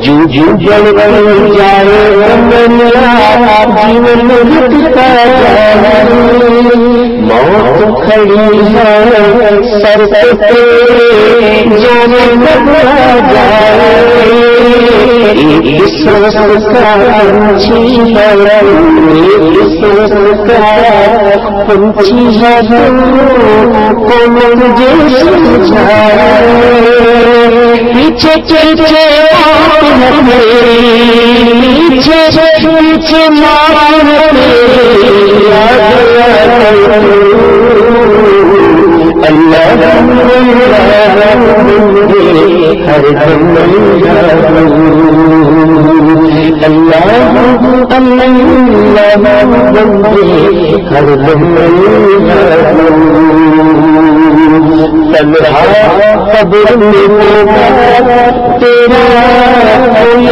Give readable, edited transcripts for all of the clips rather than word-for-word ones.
جو جل جائے جیون لٹتا جائے موت کھڑی ہے سر پہ جان لگا جائے پنچھی ہے مجھے سمجھائے پیچھے پیچھے پیچھے اللہ ہر دم ہر دم تنہا قبر میں تیرا کوئی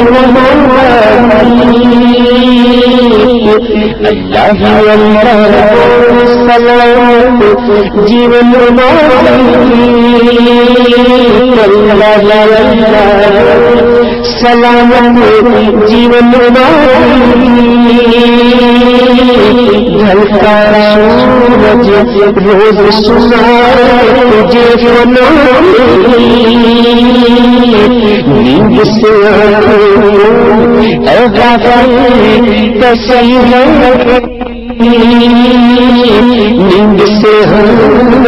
اللہ سلام جیون سلام جیون ڈھلتا سورج روز سنائے تجھے نیند سے اے غافل کیسے نیند سے پیچھے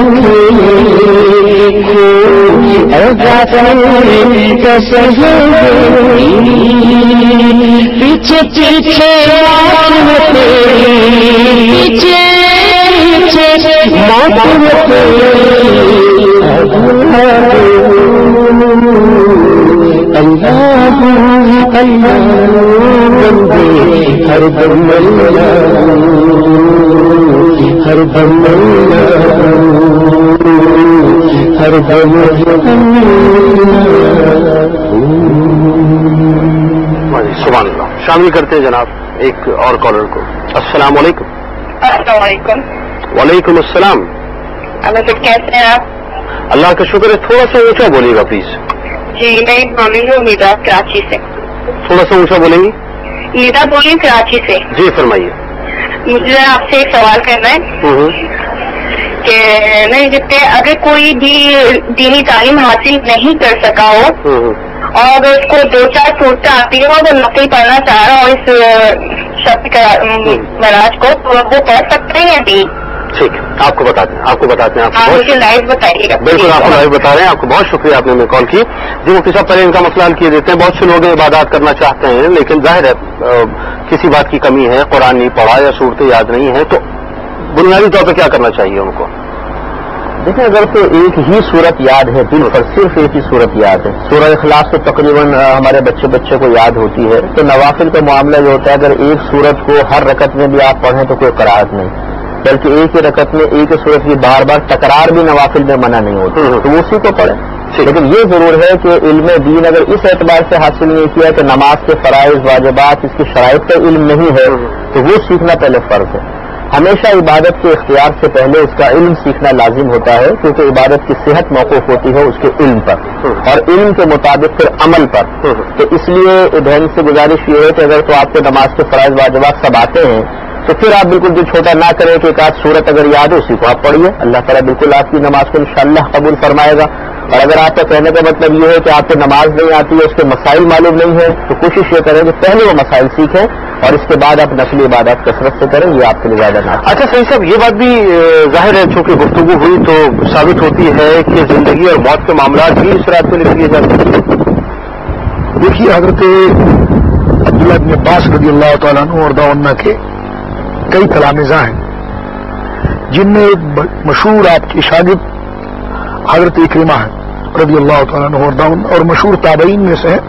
پیچھے پیچھے پیچھے موت اللہ اللہ بندے ہر دم ہر دم ہر دم سبحان اللہ. شامل کرتے ہیں جناب ایک اور کالر کو. السلام علیکم. السلام علیکم. وعلیکم السلام. کیسے ہیں آپ؟ اللہ کا شکر ہے. تھوڑا سا اونچا بولیے گا پلیز. جی میں بول رہی ہوں نیدا کراچی سے. تھوڑا سا اونچا بولیں گی. نیدا بولی کراچی سے. جی فرمائیے. مجھے آپ سے ایک سوال کرنا ہے کہ نہیں جتنے اگر کوئی بھی دینی تعلیم حاصل نہیں کر سکا ہو اور اگر اس کو 2-4 صورتیں آتی ہے وہ نقل پڑھنا چاہ رہا ہو اس شب معراج کو تو وہ پڑھ سکتے ہیں یا نہیں؟ ٹھیک ہے آپ کو بتاتے ہیں آپ مجھے لائیو بتائیے گا. بالکل آپ کو لائیو بتا رہے ہیں. آپ کو بہت شکریہ آپ نے ہمیں کال کی. جی مفتی صاحب پہلے ان کا مسئلہ حل کیے دیتے ہیں. بہت سے لوگ عبادات کرنا چاہتے ہیں لیکن ظاہر ہے کسی بات کی کمی ہے, قرآن نہیں پڑھا یا صورتیں یاد نہیں ہیں, تو بنیادی طور پہ کیا کرنا چاہیے ان کو؟ دیکھیں اگر تو ایک ہی صورت یاد ہے دل پر, صرف ایک ہی صورت یاد ہے, سورہ اخلاص تو تقریباً ہمارے بچے کو یاد ہوتی ہے, تو نوافل کا معاملہ یہ ہوتا ہے اگر ایک صورت کو ہر رکعت میں بھی آپ پڑھیں تو کوئی قرأت نہیں, بلکہ ایک ہی رکعت میں ایک ہی صورت کی بار بار تکرار بھی نوافل میں منع نہیں ہوتی, تو اسی کو پڑھیں. لیکن یہ ضرور ہے کہ علم دین اگر اس اعتبار سے حاصل نہیں کیا کہ نماز کے فرائض واجبات اس کی شرائط کا علم نہیں ہے تو وہ سیکھنا پہلے فرض ہے. ہمیشہ عبادت کے اختیار سے پہلے اس کا علم سیکھنا لازم ہوتا ہے, کیونکہ عبادت کی صحت موقوف ہوتی ہے اس کے علم پر اور علم کے مطابق پھر عمل پر. تو اس لیے بہن سے گزارش یہ ہے کہ اگر تو آپ کو نماز کے فرائض واجبات سب آتے ہیں تو پھر آپ بالکل جو چھوٹا نہ کریں کہ ایک آدھ صورت اگر یاد ہو اسی کو آپ پڑھیے, اللہ تعالیٰ بالکل آپ کی نماز کو انشاءاللہ قبول فرمائے گا. اور اگر آپ کا کہنے کا مطلب یہ ہے کہ آپ کو نماز نہیں آتی ہے, اس کے مسائل معلوم نہیں ہے, تو کوشش یہ کریں کہ پہلے وہ مسائل سیکھیں اور اس کے بعد آپ نفلی عبادات کثرت سے کریں, یہ آپ کے لیے زیادہ نہ. اچھا صحیح صاحب, یہ بات بھی ظاہر ہے چونکہ گفتگو ہوئی تو ثابت ہوتی ہے کہ زندگی اور موت کے معاملات بھی اس رات میں لکھ لیے جاتے ہیں. دیکھیے حضرت عبداللہ بن عباس رضی اللہ تعالیٰ عنہ اور عنہ کے کئی تلامذہ ہیں جن میں ایک مشہور آپ کے شاگرد حضرت اکرمہ ہیں رضی اللہ تعالیٰ عنہ وارضاہ اور مشہور تابعین میں سے ہیں،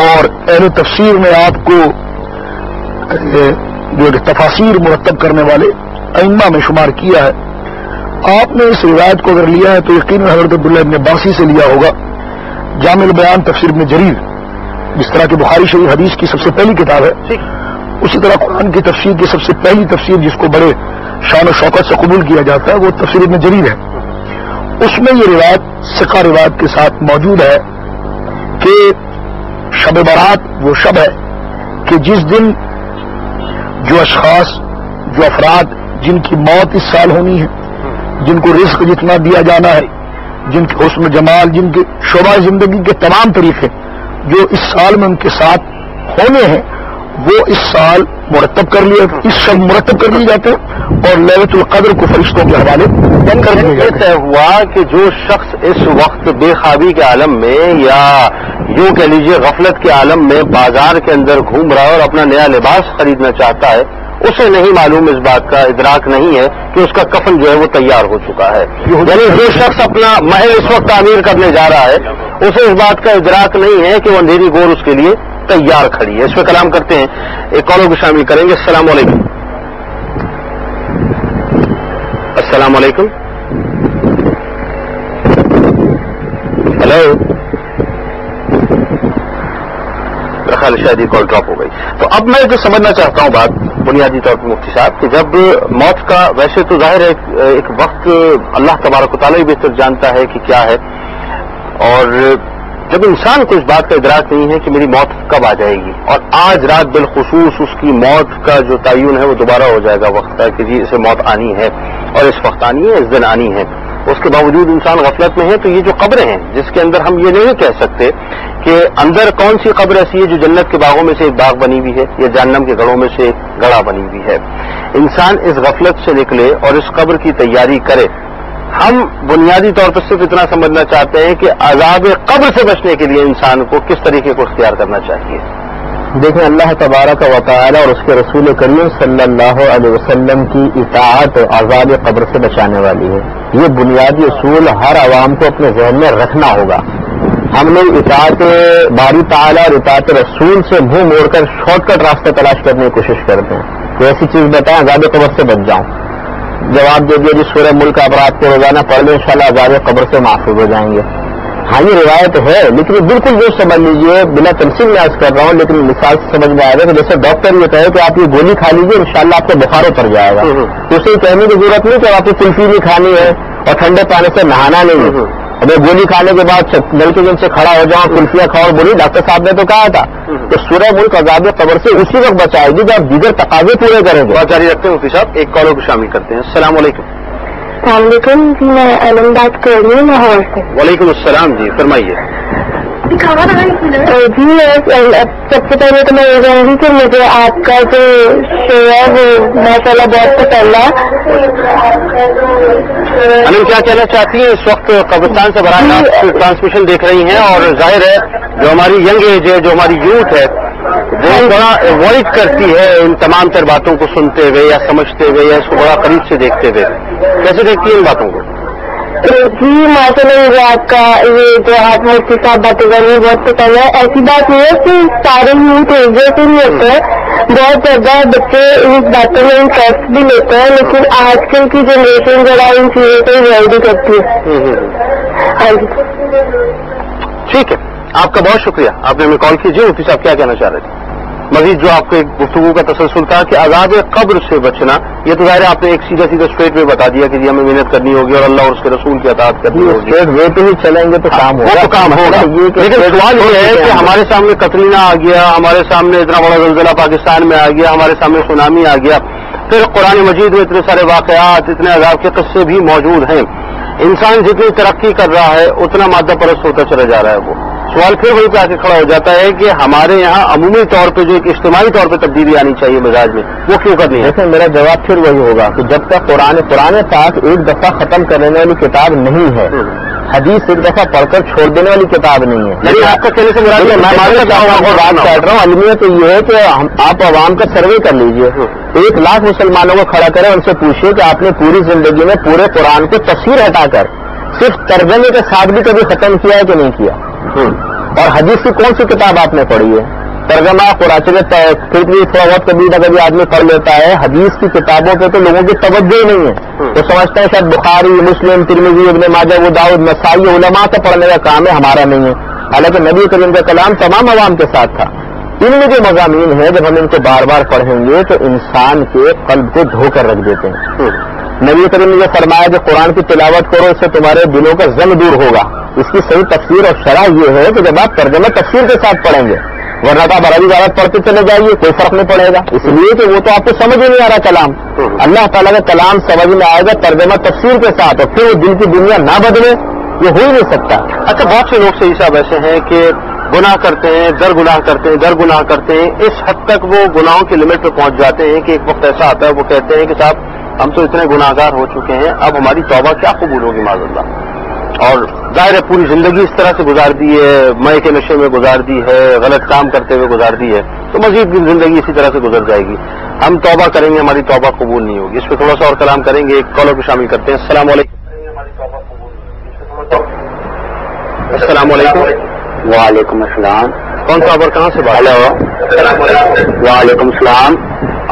اور اہل تفسیر میں آپ کو جو تفاسیر مرتب کرنے والے ائمہ میں شمار کیا ہے. آپ نے اس روایت کو اگر لیا ہے تو یقیناً حضرت عبداللہ ابن عباسی سے لیا ہوگا. جامع البیان تفسیر ابن جریر جس طرح کہ بخاری شریف حدیث کی سب سے پہلی کتاب ہے، اسی طرح قرآن کی تفسیر کی سب سے پہلی تفسیر جس کو بڑے شان و شوکت سے قبول کیا جاتا ہے وہ تفسیر ابن جریر ہے. اس میں یہ روایت ثقہ روایت کے ساتھ موجود ہے کہ شب برات وہ شب ہے کہ جس دن جو اشخاص جو افراد جن کی موت اس سال ہونی ہے، جن کو رزق جتنا دیا جانا ہے، جن کے حسن جمال، جن کے شعبہ زندگی کے تمام طریقے جو اس سال میں ان کے ساتھ ہونے ہیں وہ اس سال مرتب کر لیے، اس شب مرتب کر لیے جاتے ہیں اور لیلۃ القدر کو فرشتوں کے حوالے کر دیا جاتا ہے. طے ہوا کہ جو شخص اس وقت بے خوابی کے عالم میں یا یوں کہہ لیجیے غفلت کے عالم میں بازار کے اندر گھوم رہا ہے اور اپنا نیا لباس خریدنا چاہتا ہے، اسے نہیں معلوم، اس بات کا ادراک نہیں ہے کہ اس کا کفن جو ہے وہ تیار ہو چکا ہے. یعنی جو شخص اپنا محل اس وقت تعمیر کرنے جا رہا ہے اسے اس بات کا ادراک نہیں ہے کہ وہ اندھیری گور اس کے لیے تیار کھڑی ہے. اس پہ کلام کرتے ہیں، ایک کالوں کو شامل کریں گے. السلام علیکم. السلام علیکم. ہلو. خیال شاید یہ کال ڈراپ ہو گئی. تو اب میں جو سمجھنا چاہتا ہوں بات بنیادی طور پر مفتی صاحب کہ جب موت کا ویسے تو ظاہر ہے ایک وقت اللہ تبارک و تعالیٰ ہی بہتر جانتا ہے کہ کیا ہے، اور جب انسان کو اس بات کا ادراک نہیں ہے کہ میری موت کب آ جائے گی، اور آج رات بالخصوص اس کی موت کا جو تعین ہے وہ دوبارہ ہو جائے گا وقت کا کہ جی اسے موت آنی ہے اور اس وقت آنی ہے، اس دن آنی ہے، اس کے باوجود انسان غفلت میں ہے. تو یہ جو قبریں ہیں جس کے اندر ہم یہ نہیں کہہ سکتے کہ اندر کون سی قبر ایسی ہے جو جنت کے باغوں میں سے ایک باغ بنی ہوئی ہے یا جہنم کے گڑھوں میں سے ایک گڑھا بنی ہوئی ہے. انسان اس غفلت سے نکلے اور اس قبر کی تیاری کرے. ہم بنیادی طور پر صرف اتنا سمجھنا چاہتے ہیں کہ عذاب قبر سے بچنے کے لیے انسان کو کس طریقے کو اختیار کرنا چاہیے. دیکھیں، اللہ تبارک و تعالی اور اس کے رسول کریم صلی اللہ علیہ وسلم کی اطاعت عذاب قبر سے بچانے والی ہے. یہ بنیادی اصول ہر عوام کو اپنے ذہن میں رکھنا ہوگا. ہم لوگ اطاعت باری تعالی اور اطاعت رسول سے منہ موڑ کر شارٹ کٹ راستہ تلاش کرنے کی کوشش کرتے ہیں. کوئی ایسی چیز بتائیں عذاب قبر سے بچ جاؤں، جواب دے دیا جی سورہ ملک آپ رات کو روزانہ پڑھ لیں انشاءاللہ عذاب قبر سے محفوظ ہو جائیں گے. ہاں یہ روایت ہے، لیکن بالکل جو سمجھ لیجیے، بلا تفصیل میں عرض کر رہا ہوں لیکن مثال سے سمجھ میں آئے گا کہ جیسے ڈاکٹر یہ کہے کہ آپ یہ گولی کھا لیجیے انشاءاللہ آپ کو بخار اتر جائے گا، تو اسے کہنے کی ضرورت نہیں کہ آپ کو کلفی نہیں کھانی ہے اور ٹھنڈے پانی سے نہانا نہیں ہے. ابھی گولی کھانے کے بعد نل کے جن سے کھڑا ہو جاؤں، کلفیاں کھاؤ، بولی ڈاکٹر صاحب نے تو کہا تھا. تو سورہ ملک عذاب قبر سے اسی وقت بچائے گی جب دیگر تقاضے پورے کریں گے. بات جاری رکھتے ہیں مفتی صاحب، ایک کالوں کو شامل کرتے ہیں. السلام علیکم. السلام علیکم جی، میں علم بات کر رہی ہوں لاہور سے. وعلیکم السلام جی، فرمائیے. جی سب سے پہلے تو میں یہ کہوں گی کہ مجھے آپ کا جو شو ہے وہ ماشاء اللہ بہت پسند ہے. علم کیا کہنا چاہتی ہیں؟ اس وقت قبرستان سے براہ راست ٹرانسمیشن دیکھ رہی ہیں اور ظاہر ہے جو ہماری ینگ ایج ہے، جو ہماری یوتھ ہے وہ بڑا اوائڈ کرتی ہے ان تمام تر باتوں کو سنتے ہوئے یا سمجھتے ہوئے یا اس کو بڑا قریب سے دیکھتے ہوئے. کیسے دیکھتی ہیں ان باتوں کو؟ جی ماشاء اللہ مجھے آپ کا یہ جو آپ مفتی صاحب باتیں کر رہے ہیں بہت پسند ہے. ایسی بات نہیں ہے کہ سارے یوتھ ایک جیسے نہیں ہوتے ہیں، بہت زیادہ بچے ان باتوں میں انٹرسٹ بھی لیتے ہیں، لیکن آج کل کی جنریشن ذرا ان چیزوں کو اوائڈ بھی کرتی ہے. ہاں جی ٹھیک ہے، آپ کا بہت شکریہ، آپ نے ہمیں کال کی. جی مفتی صاحب کیا کہنا چاہ رہے تھے؟ مزید جو آپ کو ایک گفتگو کا تسلسل تھا کہ عذاب قبر سے بچنا، یہ تو ظاہر آپ نے ایک سیدھا اسٹریٹ وے بتا دیا کہ جی ہمیں محنت کرنی ہوگی اور اللہ اور اس کے رسول کی اطاعت کرنی ہوگی. اسٹریٹ وے پہ ہی چلیں گے تو کام ہوگا، تو کام ہوگا. لیکن سوال یہ ہے کہ ہمارے سامنے کترینا آ گیا، ہمارے سامنے اتنا بڑا زلزلہ پاکستان میں آ گیا، ہمارے سامنے سونامی آ گیا، پھر قرآن مجید میں اتنے سارے واقعات، اتنے عذاب کے قصے بھی موجود ہیں. انسان جتنی ترقی کر رہا ہے اتنا مادہ پرست ہوتا چلا جا رہا ہے. وہ سوال پھر وہیں پہ آ کے کھڑا ہو جاتا ہے کہ ہمارے یہاں عمومی طور پہ جو ایک اجتماعی طور پہ تبدیلی آنی چاہیے مزاج میں، وہ کیوں کرنی ہے؟ دیکھیں میرا جواب پھر وہی ہوگا کہ جب تک قرآن پاک ایک دفعہ ختم کرنے والی کتاب نہیں ہے، حدیث ایک دفعہ پڑھ کر چھوڑ دینے والی کتاب نہیں ہے. یعنی آپ کا کہنے سے مراد میں بات کر رہا ہوں علمیت تو یہ ہے کہ آپ عوام کا سروے کر لیجئے، 1,00,000 مسلمانوں کو کھڑا کریں، ان سے پوچھیے کہ آپ نے پوری زندگی میں پورے قرآن کو تفسیر ہٹا کر صرف ترجمے کے ساتھ بھی کبھی ختم کیا ہے کہ نہیں کیا؟ اور حدیث کی کون سی کتاب آپ نے پڑھی ہے؟ ترجمہ قرآن پھر بھی تھوڑا بہت کبھی نہ کبھی آدمی پڑھ لیتا ہے. حدیث کی کتابوں پہ تو لوگوں کی توجہ ہی نہیں ہے. تو سمجھتے ہیں شاید بخاری، مسلم، ترمذی، ابن ماجہ، ابو داؤد، نسائی علماء کا پڑھنے کا کام ہے، ہمارا نہیں ہے. حالانکہ نبی کریم کا کلام تمام عوام کے ساتھ تھا. ان میں جو مضامین ہیں جب ہم ان کو بار بار پڑھیں گے تو انسان کے قلب کو دھو کر رکھ دیتے ہیں. نبی کریم نے یہ فرمایا کہ قرآن کی تلاوت کرو، اس سے تمہارے دلوں کا زنگ دور ہوگا. اس کی صحیح تفسیر اور شرح یہ ہے کہ جب آپ ترجمہ تفسیر کے ساتھ پڑھیں گے، ورنہ تو آپ عربی عبارت پڑھتے چلے جائیے، کوئی فرق نہیں پڑے گا. اس لیے کہ وہ تو آپ کو سمجھ ہی نہیں آ رہا کلام. اللہ تعالیٰ کا کلام سمجھ میں آئے گا ترجمہ تفسیر کے ساتھ، اور پھر وہ دل کی دنیا نہ بدلے، یہ ہو ہی نہیں سکتا. اچھا، بہت سے لوگ صحیح صاحب ایسے ہیں کہ گناہ کرتے ہیں، در گناہ کرتے ہیں، در گناہ کرتے ہیں، اس حد تک وہ گناہوں کی لمٹ پہ پہنچ جاتے ہیں کہ ایک وقت ایسا آتا ہے وہ کہتے ہیں کہ صاحب ہم تو اتنے گناہ گار ہو چکے ہیں، اب ہماری توبہ کیا قبول ہوگی معاذ اللہ. اور ظاہر ہے پوری زندگی اس طرح سے گزار دی ہے، مئے کے نشے میں گزار دی ہے، غلط کام کرتے ہوئے گزار دی ہے، تو مزید بھی زندگی اسی طرح سے گزر جائے گی. ہم توبہ کریں گے، ہماری توبہ قبول نہیں ہوگی. اس پہ تھوڑا سا اور کلام کریں گے. ایک کالر کو شامل کرتے ہیں. السلام علیکم. السلام علیکم. وعلیکم السلام. کون صاحب اور کہاں سے بات؟ ہلو. وعلیکم السلام.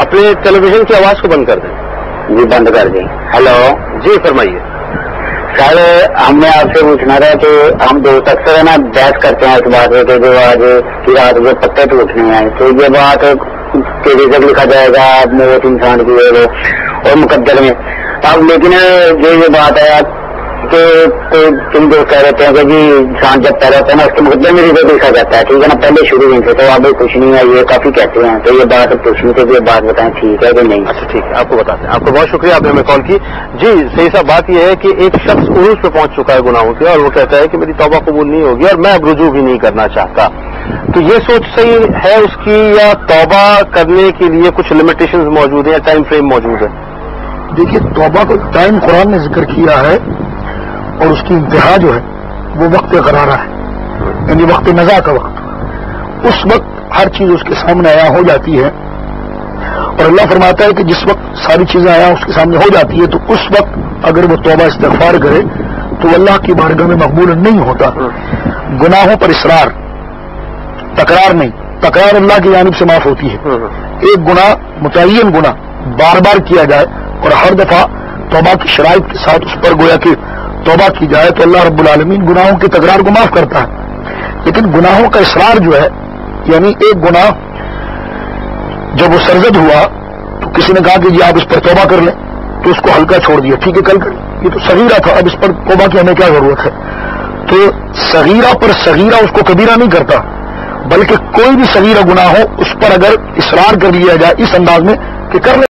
اپنے ٹیلی ویژن کی آواز کو بند کر دیں. جی بند کر دیں. ہلو. جی فرمائیے. سر ہم نے آپ سے پوچھنا تھا کہ ہم دوست اکثر ہے نا بحث کرتے ہیں اس بات پہ کہ جو آج کی رات جو پتے ٹوٹنے ہیں، تو یہ بات کہ رزق لکھا جائے گا موت انسان کی اور مقدر میں. اب لیکن جو یہ بات ہے کہ تم جو کہہ رہتے ہیں کہ جی انسان جب پیدا ہوتا ہے نا اس کے مقدر میں رزق لکھا جاتا ہے، ٹھیک ہے نا، پہلے شروع میں سے تو اب کچھ نہیں ہے، یہ کافی کہتے ہیں. تو یہ بات پوچھنی تھی، یہ بات بتائیں ٹھیک ہے کہ نہیں؟ اچھا ٹھیک ہے، آپ کو بتاتے ہیں. آپ کو بہت شکریہ، آپ نے ہمیں کال کی. جی صحیح صاحب بات یہ ہے کہ ایک شخص عروج پہ پہنچ چکا ہے گناہوں سے، اور وہ کہتا ہے کہ میری توبہ قبول نہیں ہوگی اور میں اب رجوع بھی نہیں کرنا چاہتا. تو یہ سوچ صحیح ہے اس کی، یا توبہ کرنے کے لیے کچھ لمیٹیشنز موجود ہیں، ٹائم فریم موجود ہے؟ دیکھیے توبہ کو ٹائم قرآن نے ذکر کیا ہے، اور اس کی انتہا جو ہے وہ وقت غرارہ ہے، یعنی وقت نزا کا وقت. اس وقت ہر چیز اس کے سامنے عیاں ہو جاتی ہے، اور اللہ فرماتا ہے کہ جس وقت ساری چیزیں عیاں اس کے سامنے ہو جاتی ہے تو اس وقت اگر وہ توبہ استغفار کرے تو اللہ کی بارگاہ میں مقبول نہیں ہوتا. گناہوں پر اصرار، تکرار نہیں، تکرار اللہ کی جانب سے معاف ہوتی ہے. ایک گناہ متعین گناہ بار بار کیا جائے اور ہر دفعہ توبہ کی شرائط کے ساتھ اس پر گویا کہ توبہ کی جائے تو اللہ رب العالمین گناہوں کی تکرار کو معاف کرتا ہے. لیکن گناہوں کا اصرار جو ہے، یعنی ایک گناہ جب وہ سرزد ہوا تو کسی نے کہا کہ جی آپ اس پر توبہ کر لیں، تو اس کو ہلکا چھوڑ دیا، ٹھیک ہے کل کر، یہ تو صغیرہ تھا، اب اس پر توبہ کی ہمیں کیا ضرورت ہے. تو صغیرہ پر صغیرہ اس کو کبیرہ نہیں کرتا، بلکہ کوئی بھی صغیرہ گناہ ہو اس پر اگر اصرار کر لیا جائے اس انداز میں کہ کر لیں